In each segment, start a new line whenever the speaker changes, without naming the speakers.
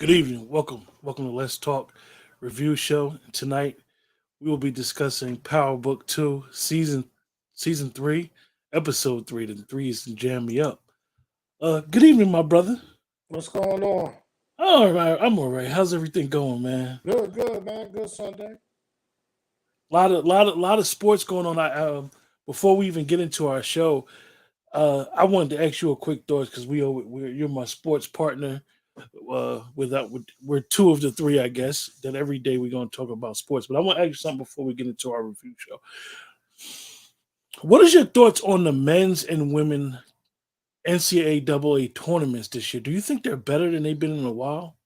Good evening. Welcome to Let's Talk Review Show. Tonight we will be discussing Power Book 2, Season 3, Episode 3. The 3 is to jam me up. Good evening, my brother.
What's going on?
All right, I'm all right. How's everything going, man?
Good, man. Good Sunday.
Lot of sports going on. Before we even get into our show, I wanted to ask you a quick thoughts because you're my sports partner. We're two of the three, I guess, that every day we're going to talk about sports. But I want to ask you something before we get into our review show. What is your thoughts on the men's and women NCAA tournaments this year? Do you think they're better than they've been in a while?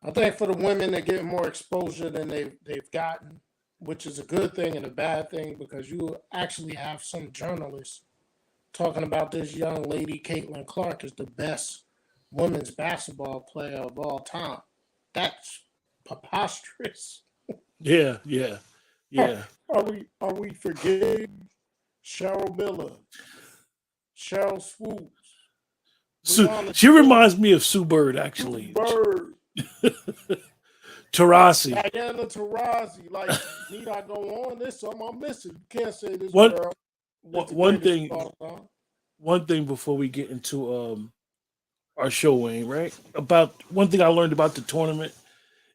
I think for the women, they're getting more exposure than they've gotten, which is a good thing and a bad thing because you actually have some journalists talking about this young lady, Caitlin Clark, is the best women's basketball player of all time. That's preposterous.
Yeah, yeah, yeah.
Are we forgetting Cheryl Miller, Cheryl Swoops,
She reminds me of Sue Bird, actually.
Bird,
Taurasi.
Diana Taurasi? Like, need I go on? There's something I'm missing. You can't say this
One
girl.
One thing before we get into our show, Wayne, right? About one thing I learned about the tournament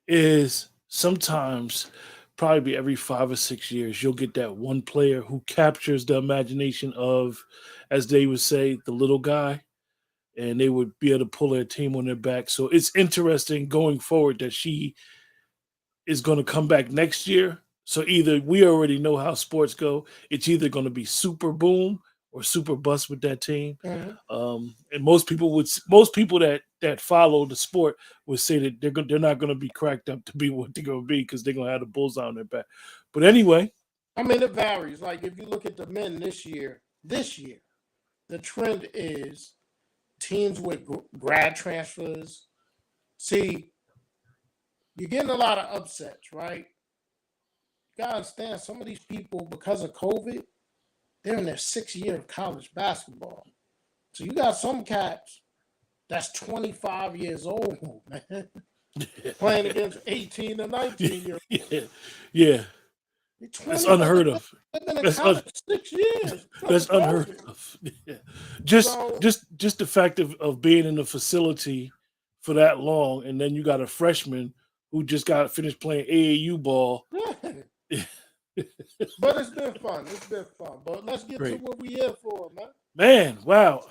is sometimes, probably every 5 or 6 years, you'll get that one player who captures the imagination of, as they would say, the little guy, and they would be able to pull their team on their back. So it's interesting going forward that she is going to come back next year. So either we already know how sports go. It's either going to be super boom or super bust with that team.
Mm-hmm.
And most people that follow the sport would say that they're not going to be cracked up to be what they're going to be because they're going to have the bullseye on their back. But anyway,
I mean, it varies. Like if you look at the men this year, the trend is teams with grad transfers. See, you're getting a lot of upsets, right? You gotta understand some of these people, because of COVID, they're in their 6th year of college basketball. So you got some cats that's 25 years old, man, playing against 18 and 19 years old.
Yeah. That's unheard of.
They've been in college 6 years.
That's unheard of. Yeah. Just the fact of being in the facility for that long, and then you got a freshman who just got finished playing AAU ball.
But it's been fun. But let's get to what we here for, man.
Man, wow.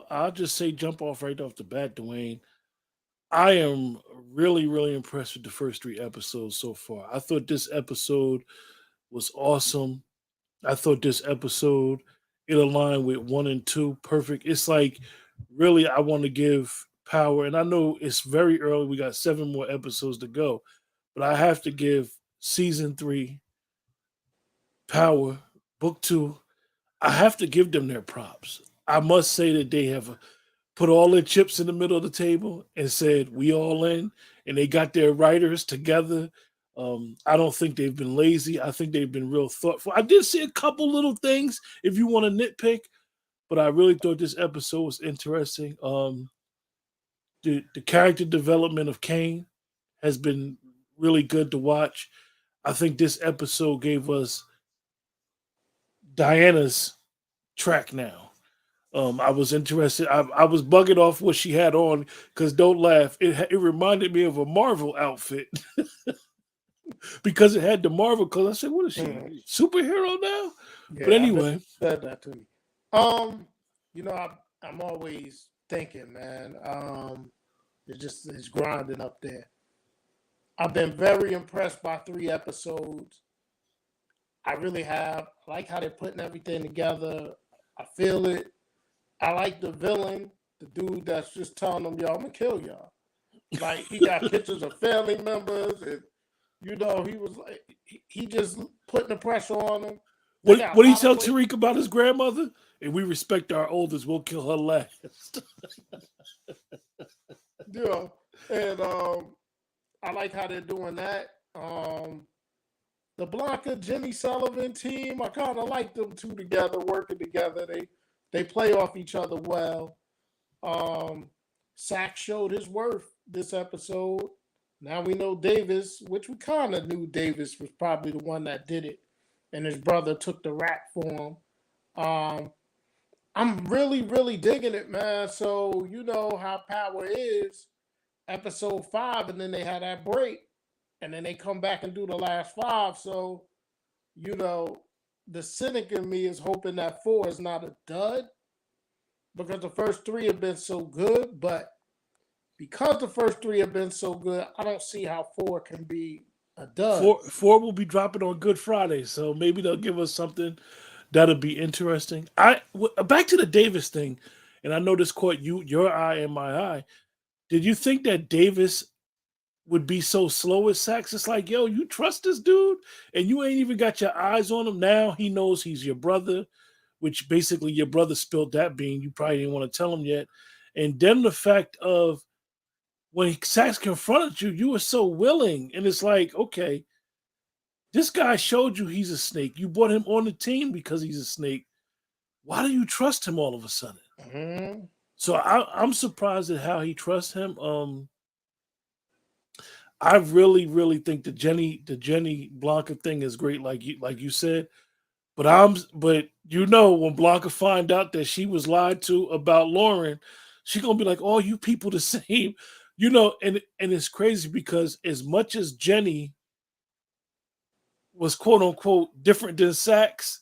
I'll just say jump off right off the bat, Dwayne. I am really, really impressed with the first 3 episodes so far. I thought this episode was awesome. I thought this episode it aligned with 1 and 2 perfect. It's like really I want to give power, and I know it's very early. We got 7 more episodes to go, but I have to give season 3 power, book 2. I have to give them their props. I must say that they have put all their chips in the middle of the table and said, we all in, and they got their writers together. I don't think they've been lazy. I think they've been real thoughtful. I did see a couple little things if you want to nitpick, but I really thought this episode was interesting. The character development of Kane has been really good to watch. I think this episode gave us Diana's track now. I was interested. I was bugging off what she had on because don't laugh. It reminded me of a Marvel outfit because it had the Marvel color. I said, "What is she? Superhero now?" Yeah, but anyway,
said that to me. I'm always thinking, man. It's grinding up there. I've been very impressed by 3 episodes. I really have. I like how they're putting everything together. I feel it. I like the villain, the dude that's just telling them, y'all, I'm going to kill y'all. Like, he got pictures of family members, and, he was like, he just putting the pressure on them.
What did he tell Tariq about his grandmother? And we respect our oldest, we'll kill her last.
Yeah, and I like how they're doing that. The Blanca Jenny Sullivan team, I kind of like them two together, working together. They play off each other well. Sack showed his worth this episode. Now we know Davis, which we kind of knew Davis was probably the one that did it, and his brother took the rap for him. I'm really, really digging it, man. So you know how Power is, episode 5, and then they had that break, and then they come back and do the last 5. So you know, the cynic in me is hoping that 4 is not a dud because the first 3 have been so good, but because the first 3 have been so good, I don't see how 4 can be a dud.
Four will be dropping on Good Friday, so maybe they'll give us something that'll be interesting. Back to the Davis thing, and I know this caught your eye and my eye. Did you think that Davis would be so slow as Sacks? It's like, yo, you trust this dude, and you ain't even got your eyes on him. Now he knows he's your brother, which basically your brother spilled that bean. You probably didn't want to tell him yet. And then the fact of when Sacks confronted you, you were so willing, and it's like, okay, this guy showed you he's a snake. You brought him on the team because he's a snake. Why do you trust him all of a sudden?
Mm-hmm.
So I'm surprised at how he trusts him. I really, really think the Jenny Blanca thing is great, like you said. But you know, when Blanca find out that she was lied to about Lauren, she gonna be like, "Oh, you people the same," you know. And it's crazy because as much as Jenny was quote unquote different than Sax,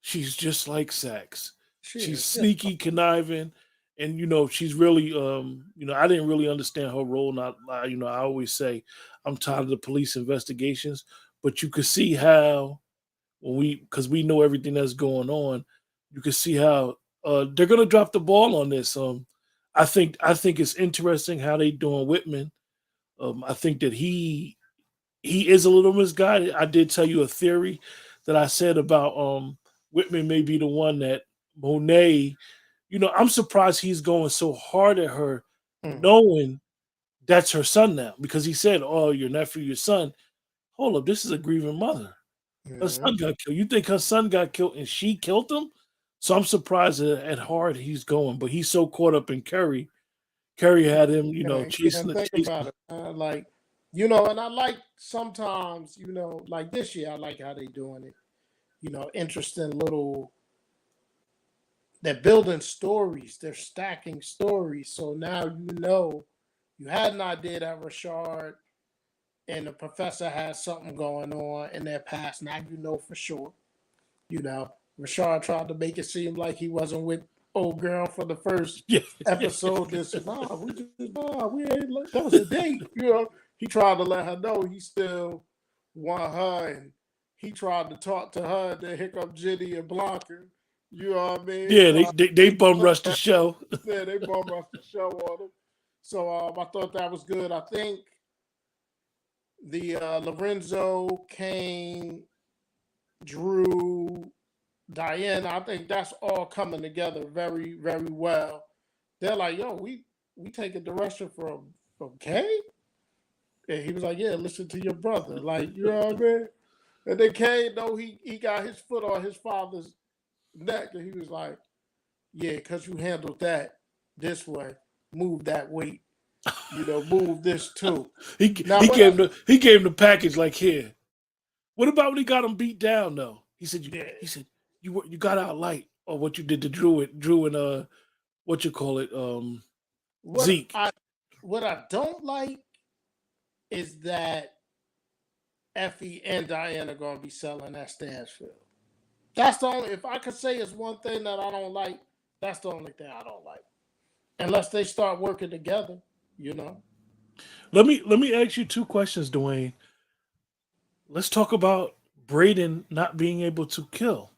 she's just like Sax. She's
Shit.
sneaky, conniving, and you know she's really you know I didn't really understand her role. Not you know I always say I'm tired of the police investigations, but you could see how when because we know everything that's going on, you can see how they're gonna drop the ball on this. I think it's interesting how they doing Whitman. I think that he is a little misguided. I did tell you a theory that I said about Whitman may be the one that Monet, you know, I'm surprised he's going so hard at her,
Mm-hmm.
knowing that's her son now, because he said, "Oh, your nephew, your son." Hold up, this is a grieving mother. Her son got killed. You think her son got killed and she killed him? So I'm surprised at hard he's going, but he's so caught up in Curry. Curry had him, you know,
And
chasing
think about it, like and I like sometimes, like this year, I like how they doing it. Interesting little. They're building stories. They're stacking stories. So now you had an idea that Rashard and the professor has something going on in their past. Now you know for sure. Rashard tried to make it seem like he wasn't with old girl for the first
Yeah.
episode. This we ain't. That was a date. He tried to let her know he still want her, and he tried to talk to her. Then here come Jenny and Blanca. You know what I mean?
Yeah,
So
they bum rushed the show.
yeah, they bum rushed the show on him. So I thought that was good. I think the Lorenzo, Kane, Drew, Diane, I think that's all coming together very, very well. They're like, yo, we take a direction from Kane? And he was like, yeah, listen to your brother. Like, you know what I mean? And then Kane, though, he got his foot on his father's neck, and he was like, yeah, because you handled that this way. Move that weight. Move this too.
he gave him the package like, here. What about when he got him beat down though? He said you got out light, or what you did to Drew and what you call it Zeke.
What I don't like is that Effie and Diane are going to be selling that Stansfield. That's the only. If I could say it's one thing that I don't like, that's the only thing I don't like. Unless they start working together,
Let me ask you 2 questions, Dwayne. Let's talk about Braden not being able to kill.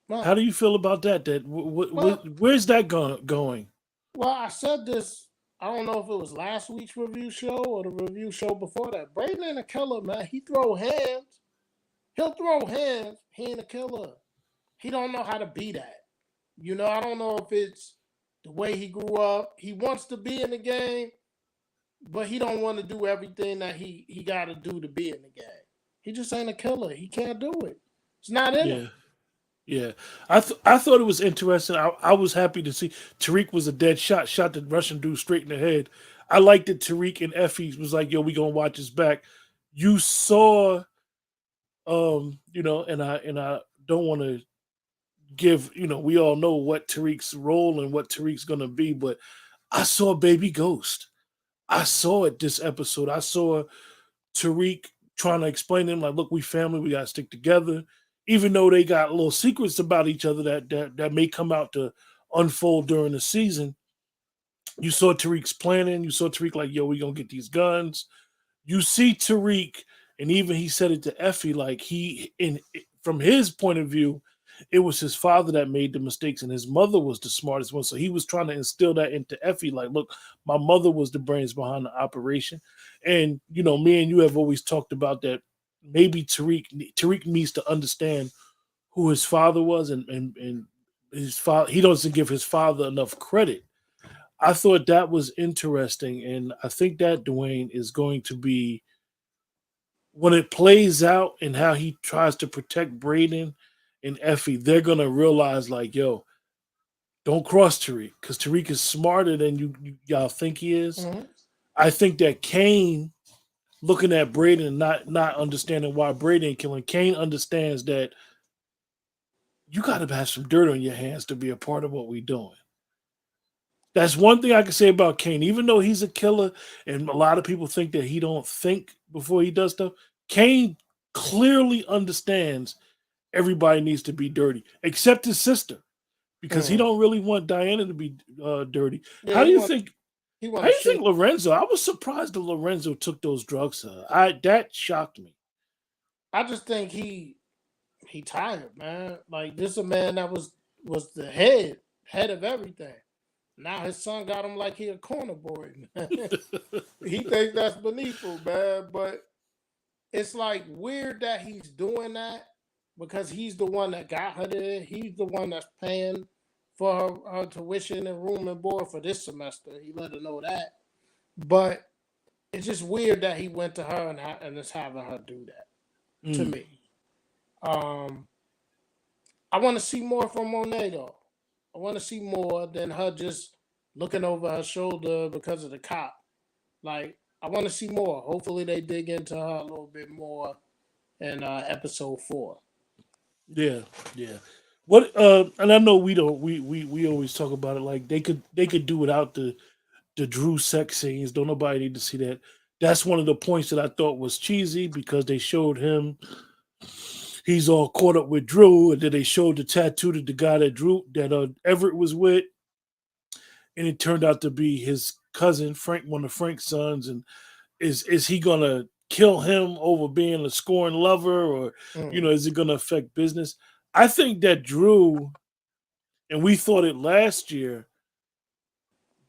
Well,
How do you feel about that? Where's that going?
well, I said this. I don't know if it was last week's review show or the review show before that. Braden ain't a killer, man. He throw hands. He'll throw hands. He ain't a killer. He don't know how to be that. I don't know if it's the way he grew up. He wants to be in the game, but he don't want to do everything that he got to do to be in the game. He just ain't a killer. He can't do it. It's not in him.
Yeah.
Yeah. He ain't a killer. He ain't a killer. He don't know how to be that. You know, I don't know if it's the way he grew up. He wants to be in the game, but he don't want to do everything that he got to do to be in the game. He just ain't a killer. He can't do it. It's not in him.
Yeah, I thought it was interesting. I was happy to see Tariq was a dead shot, shot the Russian dude straight in the head. I liked that Tariq and Effie was like, "Yo, we gonna watch his back." You saw, and I don't want to give, we all know what Tariq's role and what Tariq's gonna be, but I saw Baby Ghost. I saw it this episode. I saw Tariq trying to explain to him like, look, we family, we gotta stick together. Even though they got little secrets about each other that may come out to unfold during the season, you saw Tariq's planning. You saw Tariq like, yo, we gonna get these guns. You see Tariq, and even he said it to Effie, like from his point of view, it was his father that made the mistakes, and his mother was the smartest one. So he was trying to instill that into Effie, like, look, my mother was the brains behind the operation. And me and you have always talked about that. Maybe Tariq needs to understand who his father was, and his father. He doesn't give his father enough credit. I thought that was interesting, and I think that Dwayne is going to be when it plays out and how he tries to protect Braden and Effie. They're gonna realize like, yo, don't cross Tariq because Tariq is smarter than y'all think he is.
Mhm.
I think that Kane, looking at Braden and not understanding why Braden killing, Kane understands that you got to have some dirt on your hands to be a part of what we're doing. That's one thing I can say about Kane. Even though he's a killer, and a lot of people think that he don't think before he does stuff, Kane clearly understands everybody needs to be dirty, except his sister, because he
Mhm.
don't really want Diana to be dirty.
Yeah,
How do you think?
he
How
want
do
to
you think
shake.
Lorenzo? I was surprised that Lorenzo took those drugs. I that shocked me.
I just think he tired, man. Like this a man that was the head of everything. Now his son got him like he a corner boy. Man. He thinks that's beneath him, man. But it's like weird that he's doing that because he's the one that got her there. He's the one that's paying for her tuition and room and board for this semester. He let her know that. But it's just weird that he went to her and is having her do that to
Mm,
me. Um, I want to see more from Monet though. I want to see more than her just looking over her shoulder because of the cop. Like I want to see more. Hopefully they dig into her a little bit more in episode 4.
yeah, yeah. What? And I know we don't. We always talk about it like they could do without the Drew sex scenes. Don't nobody need to see that. That's one of the points that I thought was cheesy because they showed him. He's all caught up with Drew, and then they showed the tattoo to the guy that Everett was with, and it turned out to be his cousin Frank, one of Frank's sons. And is he gonna kill him over being a scorned lover, or
Mm.
is it gonna affect business? I think that Drew, and we thought it last year,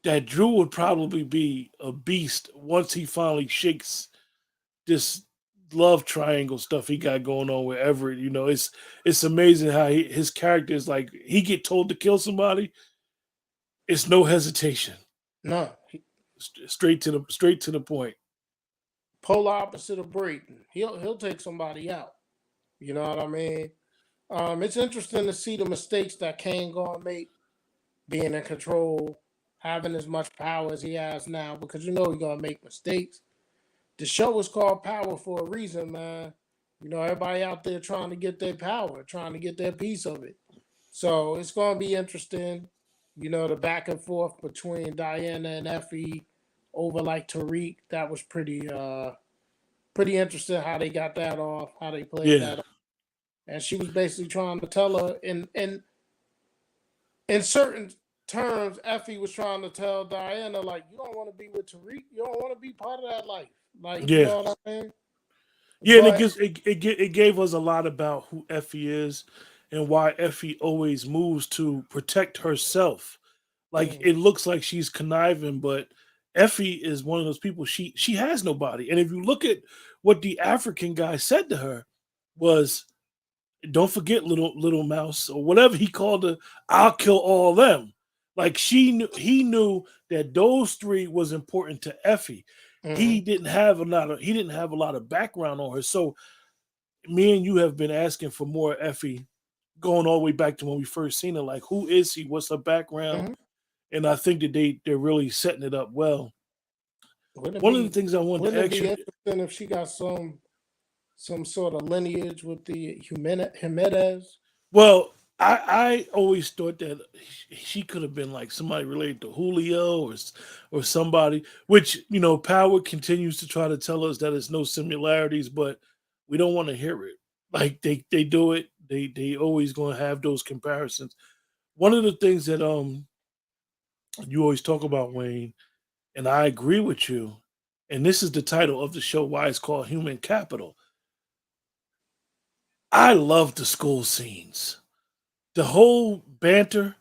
that Drew would probably be a beast once he finally shakes this love triangle stuff he got going on with Everett. It's amazing how his character is like he get told to kill somebody, it's no hesitation,
No,
straight to the point.
polar opposite of Brayton. He'll take somebody out. You know what I mean? It's interesting to see the mistakes that Kane gonna make, being in control, having as much power as he has now, because he's gonna make mistakes. The show is called Power for a reason, man. Everybody out there trying to get their power, trying to get their piece of it. So it's gonna be interesting. The back and forth between Diana and Effie over like Tariq. That was pretty interesting how they got that off, how they played
Yeah,
that off. And she was basically trying to tell her in certain terms, Effie was trying to tell Diana, like, you don't want to be with Tariq, you don't want to be part of that life. Like, you
yeah,
know what I mean?
yeah. And
But
it gave us a lot about who Effie is and why Effie always moves to protect herself. Like
mm,
it looks like she's conniving, but Effie is one of those people. She has nobody. And if you look at what the African guy said to her, was don't forget little mouse or whatever he called her. I'll kill all them. Like he knew that those three was important to Effie.
mm,
He didn't have a lot of background on her. So me and you have been asking for more Effie. going all the way back to when we first seen her. Like, who is he? What's her background?
Mhm.
And I think that they're really setting it up well.
Wouldn't it
One of the
be
things I wanted
wouldn't
to
it
ask
be
you,
interesting if she got some sort of lineage with the Jimenez?
well, I always thought that she could have been like somebody related to Julio or somebody. Which Power continues to try to tell us that it's no similarities, but we don't want to hear it. Like they do it. They always going to have those comparisons. One of the things that you always talk about, Wayne, and I agree with you. And this is the title of the show, why it's called Human Capital. I love the school scenes, the whole banter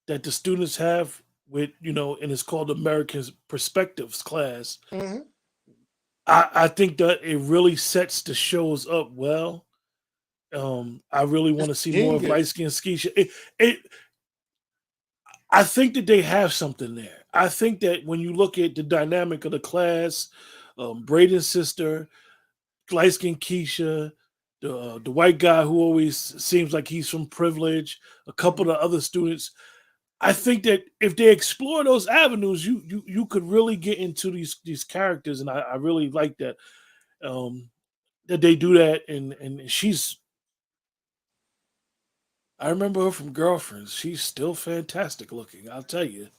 that the students have with and it's called American Perspectives class.
Hmm.
I think that it really sets the shows up well. I really want
It's
to see more of light
genius.
skin Skeisha. It I think that they have something there. I think that when you look at the dynamic of the class, Braden's sister, light skinned Keisha, the white guy who always seems like he's from privilege, a couple
Mhm.
of other students. I think that if they explore those avenues, you could really get into these characters, and I really like that that they do that. And she's I remember her from Girlfriends. She's still fantastic looking. I'll tell you.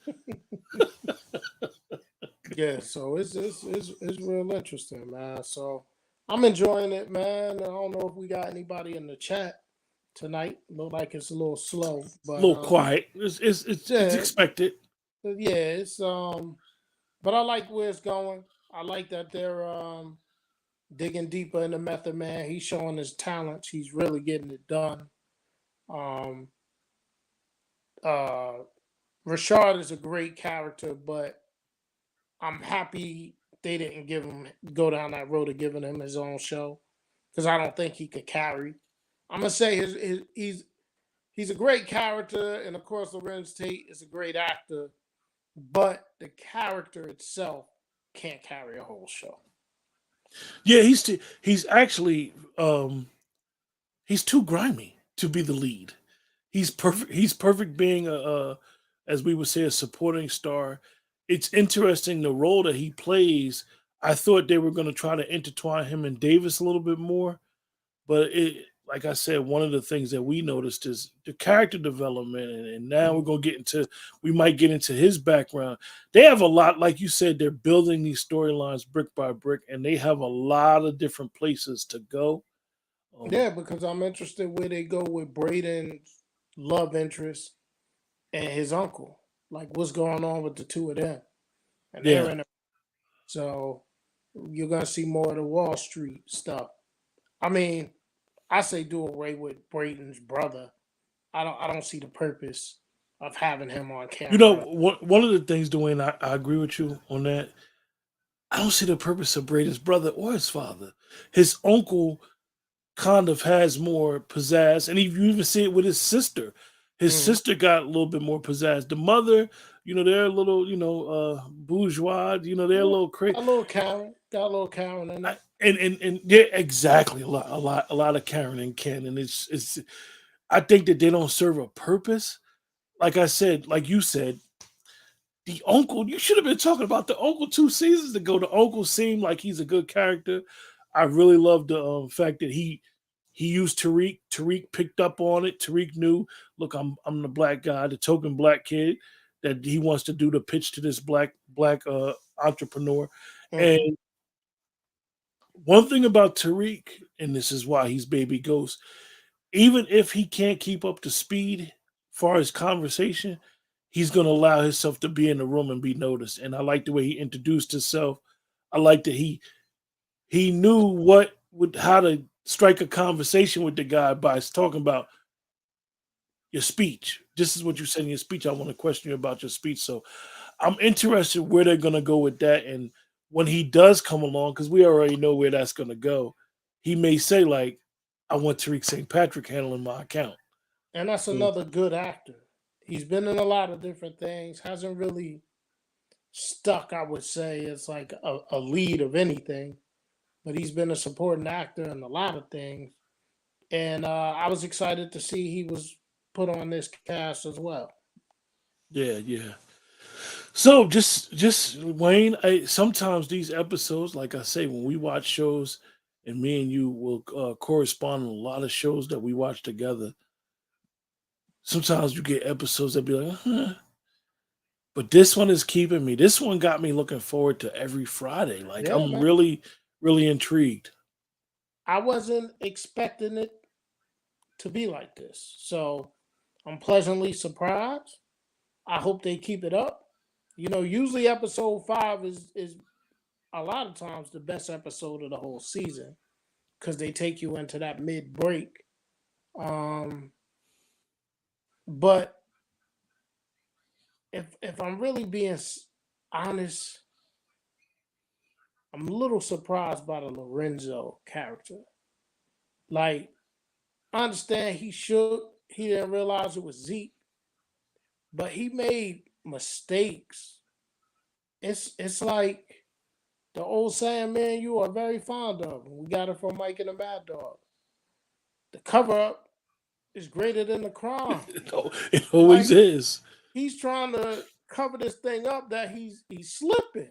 Yeah, so it's real interesting, man. So I'm enjoying it, man. I don't know if we got anybody in the chat tonight. Look like it's a little slow,
A
but
little quiet. It's
yeah,
expected.
yeah, it's but I like where it's going. I like that they're digging deeper into Method Man. He's showing his talents. He's really getting it done. Um uh Rashard is a great character, but I'm happy they didn't give him go down that road of giving him his own show because I don't think he could carry. I'm gonna say he's a great character, and of course Lorenz Tate is a great actor, but the character itself can't carry a whole show.
Yeah, he's actually he's too grimy to be the lead. He's perfect. He's perfect being as we would say, a supporting star. It's interesting the role that he plays. I thought they were going to try to intertwine him and Davis a little bit more, but like I said, one of the things that we noticed is the character development, and now we're
Mhm.
going to we might get into his background. They have a lot, like you said, they're building these storylines brick by brick, and they have a lot of different places to go. Um,
Yeah, because I'm interested where they go with Braden's love interest and his uncle. Like what's going on with the two of them, and they're
yeah,
in. So you're gonna see more of the Wall Street stuff. I mean, I say do away with Braden's brother. I don't see the purpose of having him on camera.
one of the things, Dwayne, I agree with you on that. I don't see the purpose of Braden's brother or his father. His uncle kind of has more pizzazz, and you even see it with his sister. His
Mhm.
sister got a little bit more pizzazz. The mother, they're a little, bourgeois. They're a
Yeah,
little crazy.
got a little Karen in it.
And yeah, exactly. A lot of Karen and Ken, and it's. I think that they don't serve a purpose. Like I said, like you said, the uncle. You should have been talking about the uncle 2 seasons ago. The uncle seemed like he's a good character. I really love the fact that he used Tariq. Tariq picked up on it. Tariq knew, look, I'm the black guy, the token black kid that he wants to do the pitch to this black entrepreneur. And
Mhm.
one thing about Tariq, and this is why he's baby ghost, even if he can't keep up to speed far as conversation, he's gonna allow himself to be in the room and be noticed. And I like the way he introduced himself. I like that he knew how to strike a conversation with the guy by talking about your speech. This is what you said in your speech. I want to question you about your speech. So I'm interested where they're gonna go with that. And when he does come along, because we already know where that's gonna go, he may say like, "I want Tariq St. Patrick handling my account."
And that's
So,
another good actor. He's been in a lot of different things. Hasn't really stuck, I would say, as like a lead of anything. But he's been a supporting actor in a lot of things. And I was excited to see he was put on this cast as well.
Yeah, yeah. So just Wayne, sometimes these episodes, like I say, when we watch shows, and me and you will correspond on a lot of shows that we watch together. Sometimes you get episodes that be like, huh. But this one is keeping me. This one got me looking forward to every Friday. Like
Yeah,
I'm
man.
really, really intrigued.
I wasn't expecting it to be like this. So I'm pleasantly surprised. I hope they keep it up. Usually episode 5 is a lot of times the best episode of the whole season because they take you into that mid break. Um, but if I'm really being honest, I'm a little surprised by the Lorenzo character. Like, I understand he shook, he didn't realize it was Zeke, but he made mistakes. It's like the old saying, man, you are very fond of. We got it from Mike and the Mad Dog. The cover up is greater than the crime.
It always
Like,
is.
he's trying to cover this thing up that he's slipping.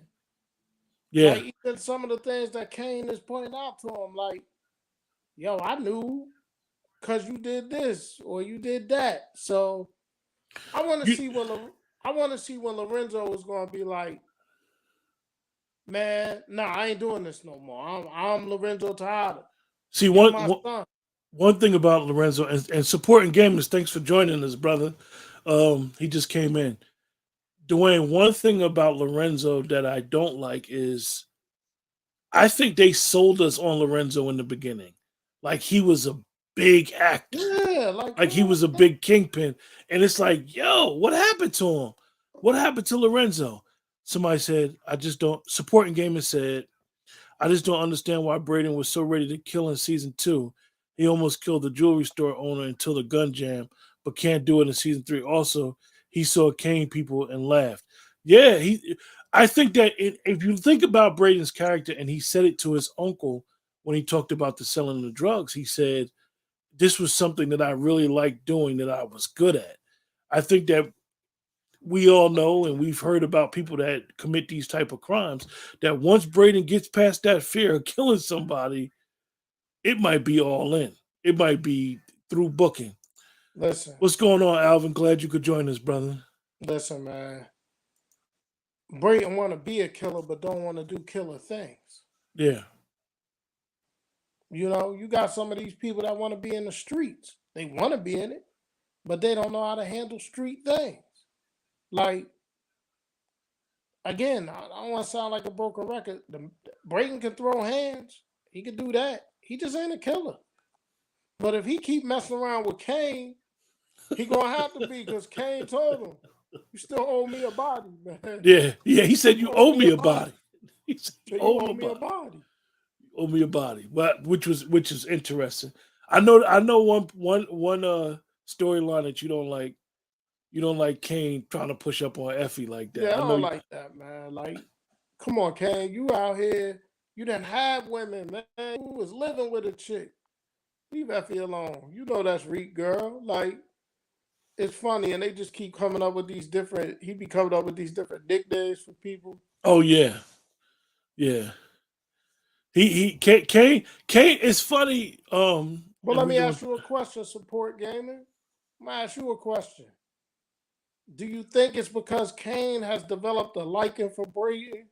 Yeah.
Like, even some of the things that Kane is pointing out to him, like, yo, I knew because you did this or you did that. So I want to
You
see when Lorenzo is going to be like, man, nah, I ain't doing this no more. I'm Lorenzo Tejada.
see
You
one
my
one
son.
one thing about Lorenzo and supporting gamers. Thanks for joining us, brother. He just came in. Dwayne, one thing about Lorenzo that I don't like is I think they sold us on Lorenzo in the beginning. Like he was a big actor.
Yeah, like
Like
come
he
on,
was a
man.
big kingpin. And it's like, yo, what happened to him? What happened to Lorenzo? Somebody said, I just don't supporting gamers said, I just don't understand why Braden was so ready to kill in season 2. He almost killed the jewelry store owner until the gun jam, but can't do it in season 3. Also, he saw Kane people and laughed. Yeah, he. I think that if you think about Braden's character, and he said it to his uncle when he talked about the selling of the drugs, he said this was something that I really liked doing, that I was good at. I think that we all know and we've heard about people that commit these type of crimes, that once Braden gets past that fear of killing somebody, it might be all in. It might be through booking.
Listen,
What's going on, Alvin? Glad you could join us, brother.
listen, man. Brayton want to be a killer, but don't want to do killer things.
Yeah.
You got some of these people that want to be in the streets. They want to be in it, but they don't know how to handle street things. Like, again, I don't want to sound like a broken record. Brayton can throw hands. He can do that. He just ain't a killer. But if he keep messing around with Kane, he gonna have to be because Kane told him, "You still owe me a body, man.
Yeah. Yeah. He said
You
you
owe
owe
me
me
a
a
body.
body. He said
So
you
you
owe him
owe
a
me a
body.
body."
Owe me a body. But which is interesting. I know one storyline that you don't like. You don't like Kane trying to push up on Effie like
Yeah,
that.
I
I know
don't like that, man. Like, come on, Kane. You out here. You didn't have women, man. You was living with a chick. Leave Effie alone. You know that's Reek, girl. Like, it's funny, and they just keep coming up with these different. He be coming up with these different nicknames for people.
Oh yeah. Yeah. Kane is funny.
But
And
let
we
me
going
ask you a question, support gaming. I'm gonna ask you a question. Do you think it's because Kane has developed a liking for Brady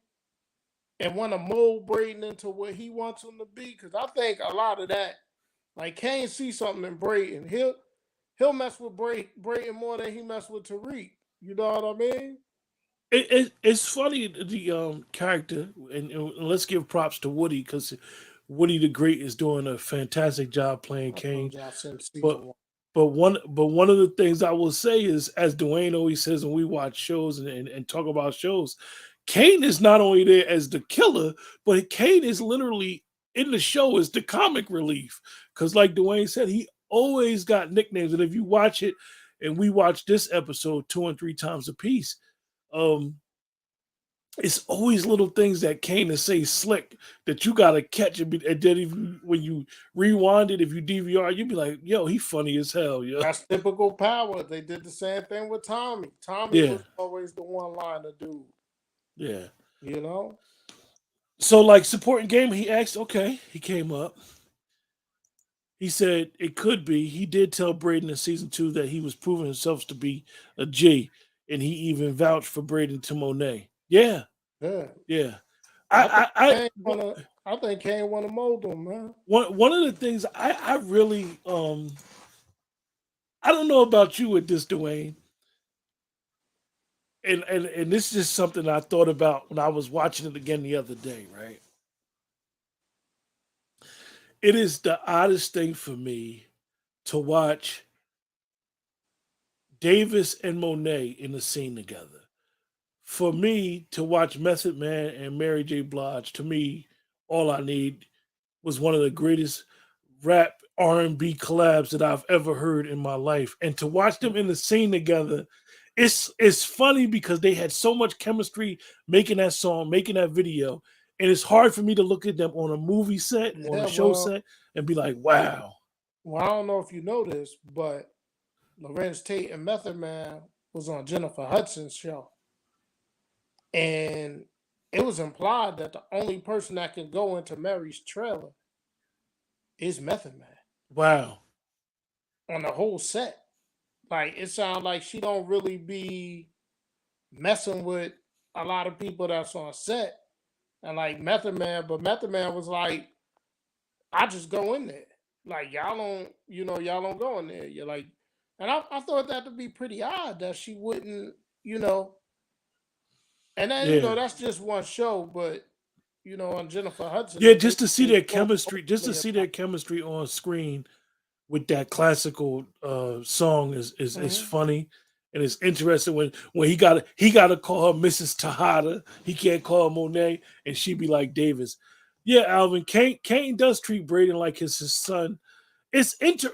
and want to mold Braden into what he wants him to be? Because I think a lot of that, like Kane sees something in Braden, he'll mess with Braden more than he mess with Tariq. You know what I mean?
it's funny the character, and let's give props to Woody because Woody the Great is doing a fantastic job playing
I
Kane.
told y'all since
But
season one.
one of the things I will say is, as Dwayne always says when we watch shows and talk about shows, Kane is not only there as the killer, but Kane is literally in the show as the comic relief. Because like Dwayne said, he always got nicknames, and if you watch it, and we watch this episode 2 and 3 times a piece, um, it's always little things that Kane say slick that you gotta catch and then even when you rewind it, if you DVR, you'd be like, yo, he funny as hell, yo.
That's typical Power. They did the same thing with Tommy. Tommy
Yeah,
was always the one liner dude,
yeah.
you know?
So like supporting game, he asked, okay, he came up. He said it could be. He did tell Braden in season 2 that he was proving himself to be a G, and he even vouched for Braden to Monet. Yeah,
Yeah.
yeah.
I think
I
Kane wanna I think Kane wanna mold him, man.
one of the things I really I don't know about you with this, Dwayne, and this is just something I thought about when I was watching it again the other day. Right, it is the oddest thing for me to watch Davis and Monet in the scene together. For me to watch Method Man and Mary J. Blige, to me, all I need was one of the greatest rap R&B collabs that I've ever heard in my life. And to watch them in the scene together, it's funny because they had so much chemistry making that song, making that video. And it's hard for me to look at them on a movie set, on a
Yeah,
show set, and be like, wow.
I don't know if you know this, but Lorenz Tate and Method Man was on Jennifer Hudson's show. And it was implied that the only person that can go into Mary's trailer is Method Man
Wow.
on the whole set. Like it sounds like she don't really be messing with a lot of people that's on set. And like Method Man, but Method Man was like, I just go in there. Like y'all don't, y'all don't go in there. You're like, and I thought that to be pretty odd that she wouldn't, you know, and then
Yeah.
that's just one show, but on Jennifer Hudson,
Yeah,
they
just to see
they
their
go
chemistry, just to
openly
see
about.
their chemistry on screen with that classical song is
Mhm.
funny and it's interesting when he gotta call her Mrs. Tejada. He can't call her Monet, and she be like Davis. Yeah, Alvin Kane does treat Braden like his son. It's it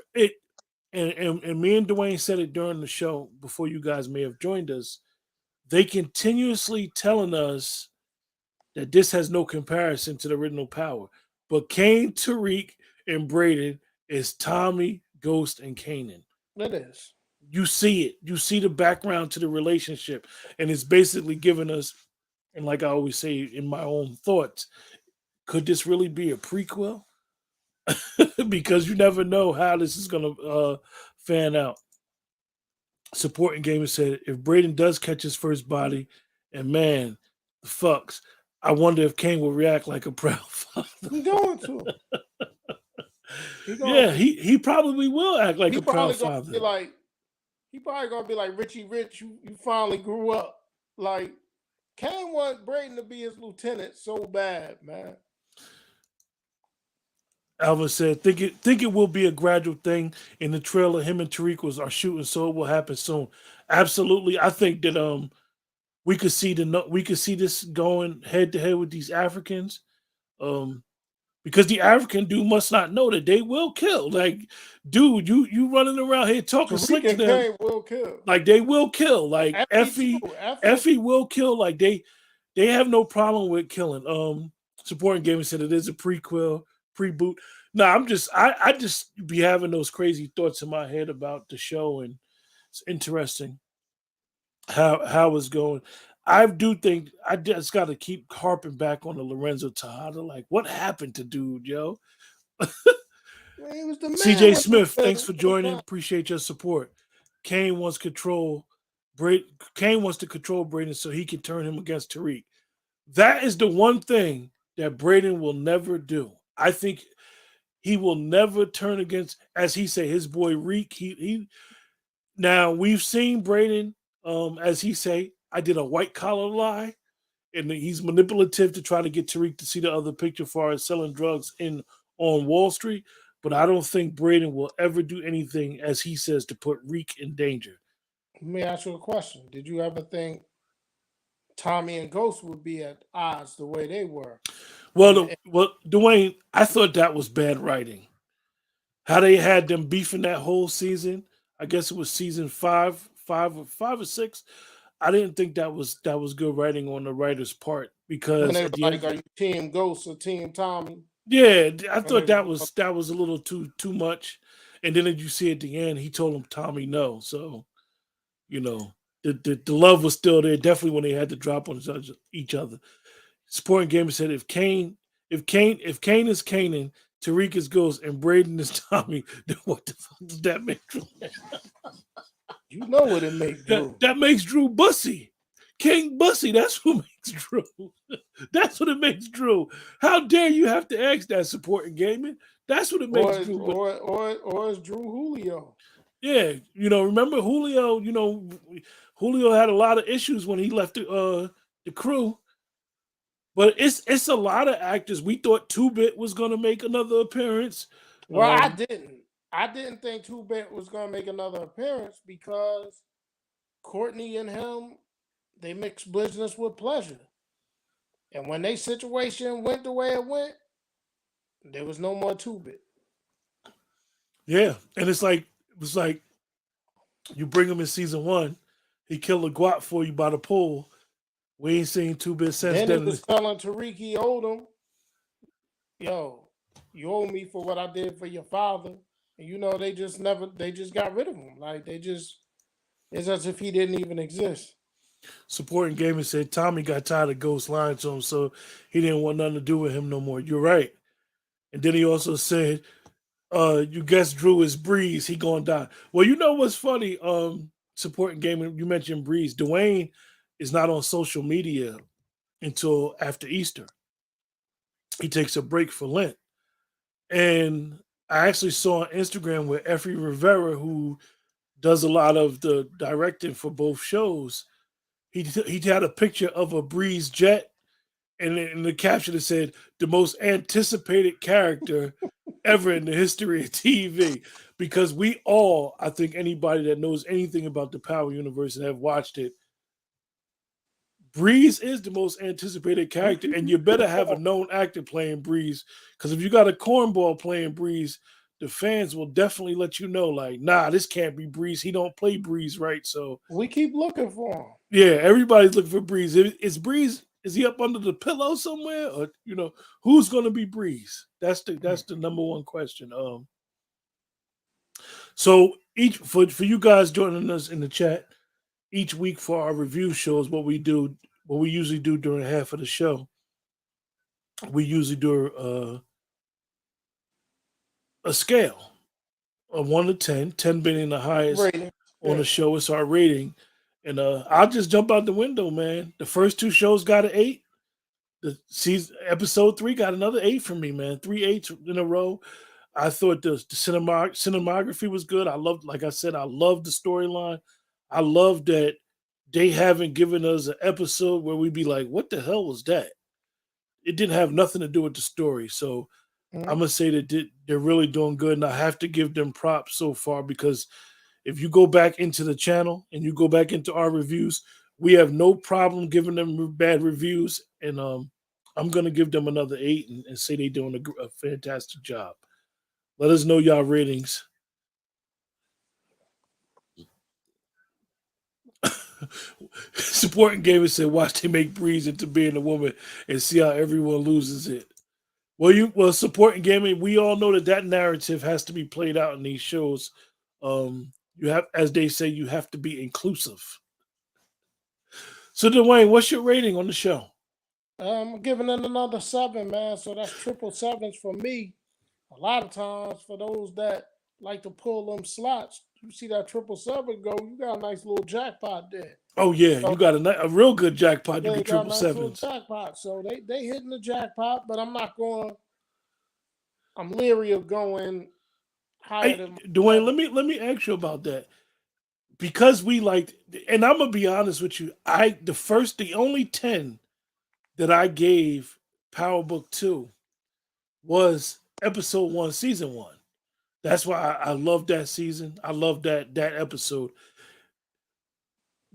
and me and Dwayne said it during the show before you guys may have joined us. They continuously telling us that this has no comparison to the original Power. But Kane, Tariq, and Braden is Tommy, Ghost, and Kanan.
It is.
You see it. You see the background to the relationship. And it's basically giving us, and like I always say in my own thoughts, could this really be a prequel? Because you never know how this is going to fan out. Supporting Gamer said, if Braden does catch his first body, and man, the fucks, I wonder if Kane will react like a proud father.
He going to. He going
Yeah,
to.
he probably will act like
He
a proud
probably gonna be
father.
like. He probably gonna be like Richie Rich. You finally grew up. Like Kane want Braden to be his lieutenant so bad, man.
Alvin said, think it will be a gradual thing in the trailer. Him and Tariq are shooting, so it will happen soon. Absolutely. I think that we could see this going head to head with these Africans. Um because the African dude must not know that they will kill. Like, dude, you running around here talking
Tariq
slick to
and
them.
Kane will kill.
Like they will kill. Like
Effie too. Effie.
Effie will kill. Like they have no problem with killing. Supporting Gaming said it is a prequel, pre-boot. No, I just be having those crazy thoughts in my head about the show, and it's interesting how it's going. I do think I just got to keep harping back on the Lorenzo Tejada. Like, what happened to dude, yo?
Man, he was the man.
CJ
When
Smith, thanks
it
for
was
joining.
time.
Appreciate your support. Kane wants control. Kane wants to control Braden so he can turn him against Tariq. That is the one thing that Braden will never do. I think he will never turn against, as he say, his boy Reek. He now we've seen Braden, as he say, I did a white collar lie, and he's manipulative to try to get Tariq to see the other picture for as selling drugs in on Wall Street. But I don't think Braden will ever do anything, as he says, to put Reek in danger.
Let me ask you a question. Did you ever think Tommy and Ghost would be at odds the way they were
Well,
in the end?
Dwayne, I thought that was bad writing. How they had them beefing that whole season. I guess it was season five or six. I didn't think that was good writing on the writer's part
When
because
they
at
were
the
like,
end,
"Are you Team Ghost or Team Tommy?"
yeah, I
When they
thought
was,
that was a little too much. And then as you see at the end, he told him Tommy no. So you know the love was still there. Definitely when they had to drop on each other. Supporting Gamer said if Kane is Kanan, Tariq is Ghost, and Braden is Tommy, then what the fuck does that make Drew?
you know what it make Drew.
That makes Drew Bussy. King Bussy, that's who makes Drew. That's what it makes Drew. How dare you have to ask that supporting gaming? That's what it
Or
makes
is-
Drew. But
or it's Drew Julio.
yeah, remember Julio, Julio had a lot of issues when he left the crew. But it's a lot of actors. We thought Two Bit was gonna make another appearance.
Well, I didn't. I didn't think Two Bit was gonna make another appearance because Courtney and him, they mixed business with pleasure. And when they situation went the way it went, there was no more Two Bit.
Yeah, and it was like you bring him in season one, he killed a guap for you by the pool. We ain't seen Two Bit since
Then he
then.
was telling Tariq he owed him, yo, you owe me for what I did for your father. And they just got rid of him. Like it's as if he didn't even exist.
Supporting Gamer said Tommy got tired of Ghost lying to him, so he didn't want nothing to do with him no more. You're right. And then he also said, you guess Drew is Breeze, he gonna die. Well, you know what's funny? Supporting Gamer, you mentioned Breeze. Dwayne is not on social media until after Easter. He takes a break for Lent. And I actually saw on Instagram where Effie Rivera, who does a lot of the directing for both shows, he had a picture of a Breeze jet, and in the caption it said the most anticipated character ever in the history of TV. Because we all, I think anybody that knows anything about the Power Universe and have watched it, Breeze is the most anticipated character, and you better have a known actor playing Breeze. Because if you got a cornball playing Breeze, the fans will definitely let you know, like, nah, this can't be Breeze. He don't play Breeze right. So
We keep looking for him.
yeah, everybody's looking for Breeze. Is Breeze? Is he up under the pillow somewhere, or who's going to be Breeze? That's the number one question. So each for you guys joining us in the chat each week for our review shows, what we usually do during half of the show. We usually do a scale of 1 to 10, 10 being the highest
Rating.
on
Yeah.
the show. It's our rating. And I'll just jump out the window, man. The first two shows got an 8. The season episode 3 got another 8 from me, man. 3 8s in a row. I thought the cinematography was good. I loved, like I said, I loved the storyline. I love that they haven't given us an episode where we'd be like, what the hell was that? It didn't have nothing to do with the story. So I'm
Mhm.
gonna say that they're really doing good, and I have to give them props so far because if you go back into the channel and you go back into our reviews, we have no problem giving them bad reviews, and I'm gonna give them another 8 and say they're doing a fantastic job. Let us know y'all ratings. Supporting gamers said, "Watch they make Breeze into being a woman and see how everyone loses it." Well, supporting gaming, we all know that narrative has to be played out in these shows. You have, as they say, you have to be inclusive. So, Dwayne, what's your rating on the show?
I'm giving it another 7, man. So that's triple sevens for me. A lot of times, for those that like to pull them slots, you see that 777 go, you got a nice little jackpot there.
Oh yeah,
So
you got a real good jackpot. You
yeah,
can
you got
triple
a nice little
sevens.
jackpot. So they hitting the jackpot, but I'm not going. I'm leery of going higher
Hey,
than
Dwayne,
7.
let me ask you about that because we liked, and I'm gonna be honest with you. The only 10 that I gave Power Book 2 was episode 1, season 1. That's why I love that season. I love that episode.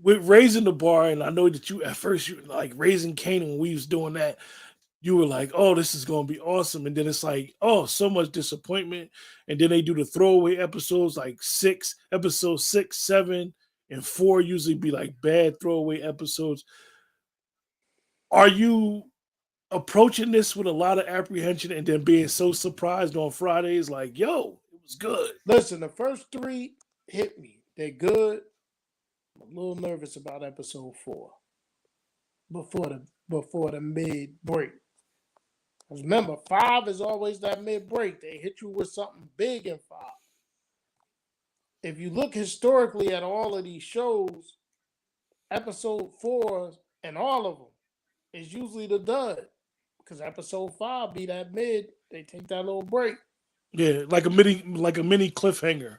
With raising the bar, and I know that you at first you like raising Canaan when we was doing that, you were like, oh, this is gonna be awesome. And then it's like, oh, so much disappointment. And then they do the throwaway episodes like episode 6, 7, and 4 usually be like bad throwaway episodes. Are you approaching this with a lot of apprehension and then being so surprised on Fridays, like, yo, it was good?
Listen, the first 3 hit me. They're good. I'm a little nervous about episode 4 before the mid break. Because remember, 5 is always that mid break. They hit you with something big in 5. If you look historically at all of these shows, episode 4 and all of them is usually the dud. Because episode 5 be that mid, they take that little break.
Yeah, like a mini cliffhanger.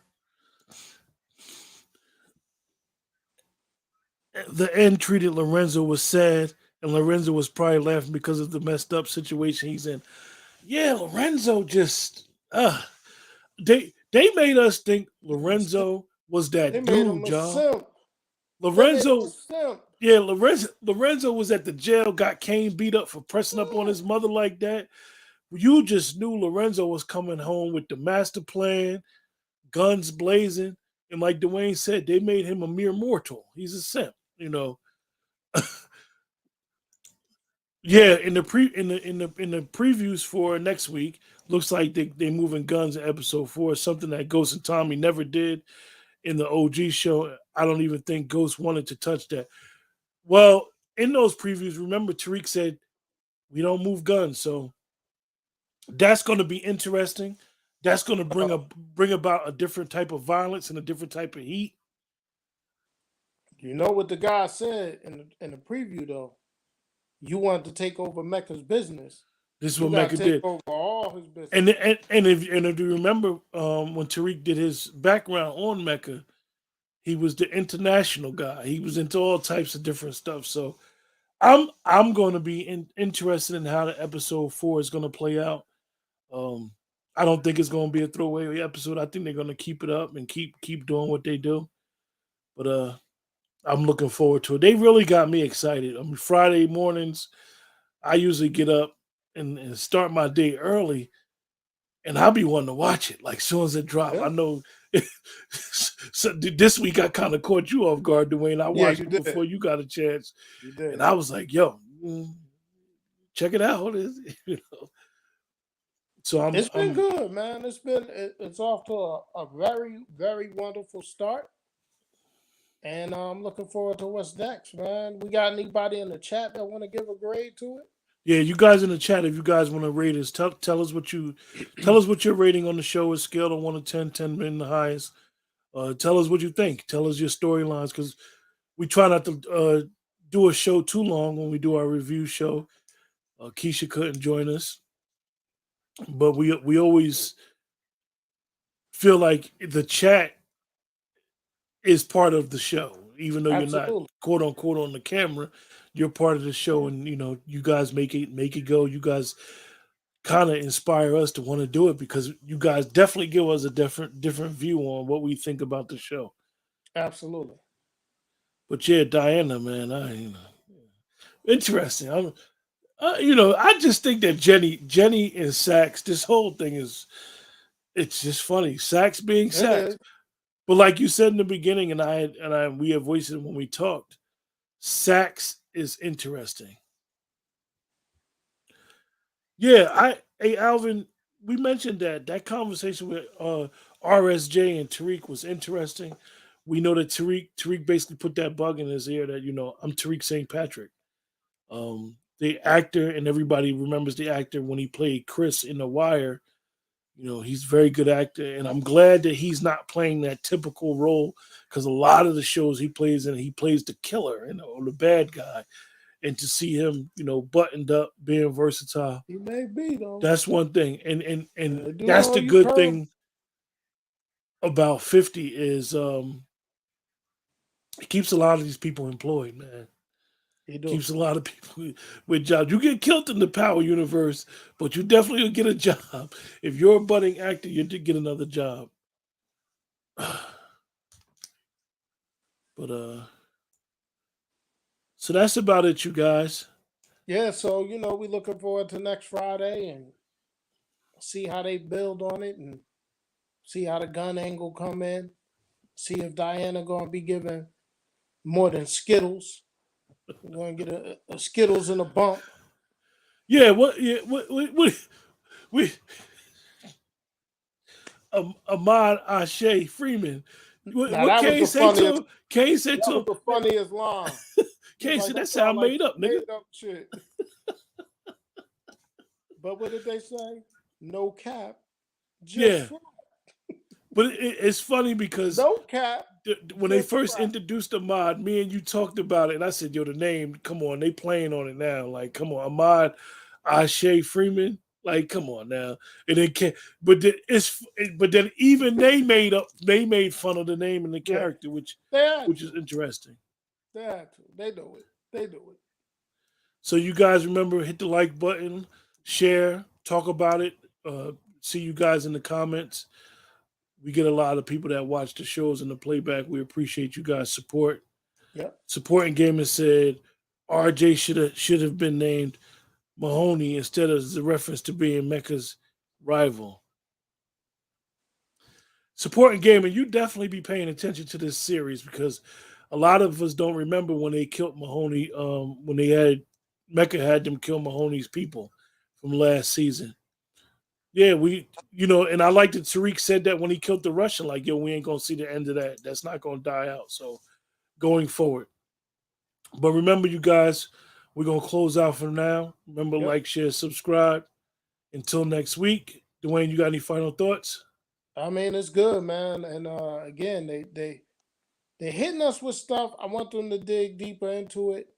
The end treated Lorenzo was sad, and Lorenzo was probably laughing because of the messed up situation he's in. Yeah, Lorenzo just they made us think Lorenzo was
They
that
made him
dude,
a
John.
simp. They made him a
Lorenzo,
simp.
yeah, Lorenzo was at the jail, got Kane beat up for pressing up on his mother like that. You just knew Lorenzo was coming home with the master plan, guns blazing, and like Dwayne said, they made him a mere mortal. He's a simp, you know. Yeah, in the previews for next week, looks like they moving guns in episode 4, something that Ghost and Tommy never did in the OG show. I don't even think Ghost wanted to touch that. Well, in those previews, remember Tariq said we don't move guns, so that's going to be interesting. That's going to bring about a different type of violence and a different type of heat.
You know what the guy said in the preview though? You wanted to take over Mecca's business.
This is
You
what
got
Mecca
to take
did.
over all his business.
And if you remember when Tariq did his background on Mecca, he was the international guy. He was into all types of different stuff. So I'm going to be interested in how the episode 4 is going to play out. I don't think it's going to be a throwaway episode. I think they're going to keep it up and keep doing what they do. But I'm looking forward to it. They really got me excited. I mean, Friday mornings, I usually get up and start my day early, and I'll be wanting to watch it like as soon as it drop.
Yeah.
I know. So this week I kind of caught you off guard, Dwayne. I
Yeah,
watched
you
it
did.
before you got a chance,
You did.
and I was like, "Yo, check it out." You know. So
It's been
I'm
good, man. It's off to a very, very wonderful start. And I'm looking forward to what's next, man. We got anybody in the chat that want to give a grade to
Yeah, you guys in the chat, if you guys want to rate us, tell us what your rating on the show is, scale of 1 to 10, 10 being the highest. Tell us what you think. Tell us your storylines, because we try not to do a show too long when we do our review show. Keisha couldn't join us, but we always feel like the chat is part of the show, even though you're not
Absolutely.
quote unquote on the camera. You're part of the show, and you guys make it go. You guys kind of inspire us to want to do it because you guys definitely give us a different view on what we think about the show.
Absolutely.
But yeah, Diana, man, interesting. I just think that Jenny and Sax, this whole thing it's just funny. Sax being
It
Sax,
is.
but like you said in the beginning, we have voiced it when we talked. Sax is interesting. Yeah, hey Alvin, we mentioned that conversation with RSJ and Tariq was interesting. We know that Tariq basically put that bug in his ear that I'm Tariq St. Patrick. The actor, and everybody remembers the actor when he played Chris in The Wire. He's a very good actor, and I'm glad that he's not playing that typical role, because a lot of the shows he plays in, he plays the killer, or the bad guy. And to see him, buttoned up, being versatile,
He may be though.
that's one thing. And
I do
that's
know
the
you
good
curve.
thing about 50 is it keeps a lot of these people employed, man.
He do.
Keeps a lot of people with jobs. You get killed in the Power universe, but you definitely will get a job. If you're a budding actor, you did get another job. But so that's about it, you guys.
Yeah, so we looking forward to next Friday and see how they build on it and see how the gun angle come in. See if Diana gonna be giving more than Skittles. We're gonna get a Skittles and a bump.
Yeah, what? Yeah, we Ahmad Ashe Freeman.
Now
What
that was
Kane
the
say to
funniest.
him? Kane said
That
to
was
him,
the funniest line. He's
Kane
like,
said,
that
that
sound
sound
like
made up, nigga.
made up shit. But what did they say? No cap, just
Yeah.
fly.
But it's funny because
No cap,
when they
just
first
fly.
introduced Ahmad, me and you talked about it, and I said, "Yo, the name, come on, they playing on it now. Like, come on, Ahmad Ashe Freeman. Like, come on now." And it can, but then even they made fun of the name and the
Yeah,
character, which
they had
is
to.
interesting.
They had to. They do it. They do it.
So you guys remember, hit the like button, share, talk about it. See you guys in the comments. We get a lot of people that watch the shows and the playback. We appreciate you guys' support.
Yep.
Supporting Gamer said RJ should have been named Mahoney instead of the reference to being Mecca's rival. Supporting Gamer, you definitely be paying attention to this series because a lot of us don't remember when they killed Mahoney. When they had Mecca had them kill Mahoney's people from last season. Yeah, and I like that Tariq said that when he killed the Russian, like, yo, we ain't gonna see the end of that. That's not gonna die out. So going forward. But remember, you guys, we're gonna close out for now. Remember,
Yep.
like, share, subscribe. Until next week. Dwayne, you got any final thoughts?
I mean, it's good, man. And again, they hitting us with stuff. I want them to dig deeper into it.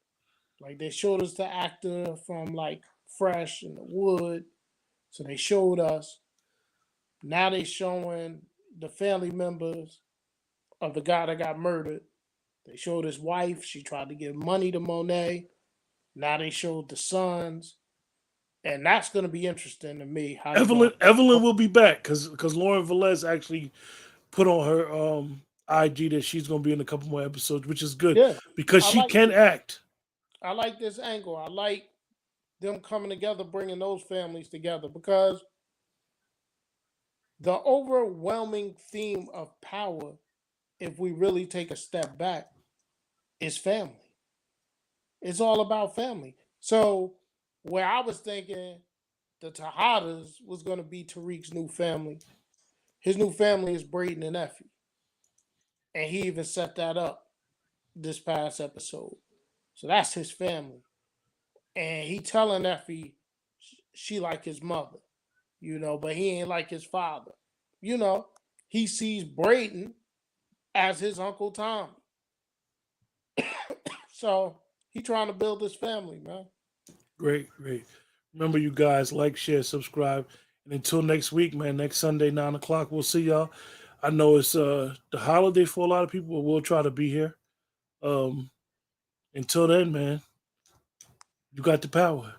Like they showed us the actor from like Fresh and the Wood. So they showed us. Now they showing the family members of the guy that got murdered. They showed his wife. She tried to give money to Monet. Now they showed the sons. And that's gonna be interesting to me. How they gonna
Evelyn will be back because Lauren Velez actually put on her IG that she's gonna be in a couple more episodes, which is good
yeah.
because
I
she
like
can act.
I like this angle. I like them coming together, bringing those families together because the overwhelming theme of power, if we really take a step back, is family. It's all about family. So where I was thinking the Tejadas was going to be Tariq's new family. His new family is Braden and Effie. And he even set that up this past episode. So that's his family. And he telling Effie she like his mother, but he ain't like his father. He sees Braden as his Uncle Tom. So he trying to build his family, man.
Great, great. Remember, you guys, like, share, subscribe, and until next week, man. Next Sunday, 9 o'clock. We'll see y'all. I know it's the holiday for a lot of people, but we'll try to be here. Um, until then, man, you got the power.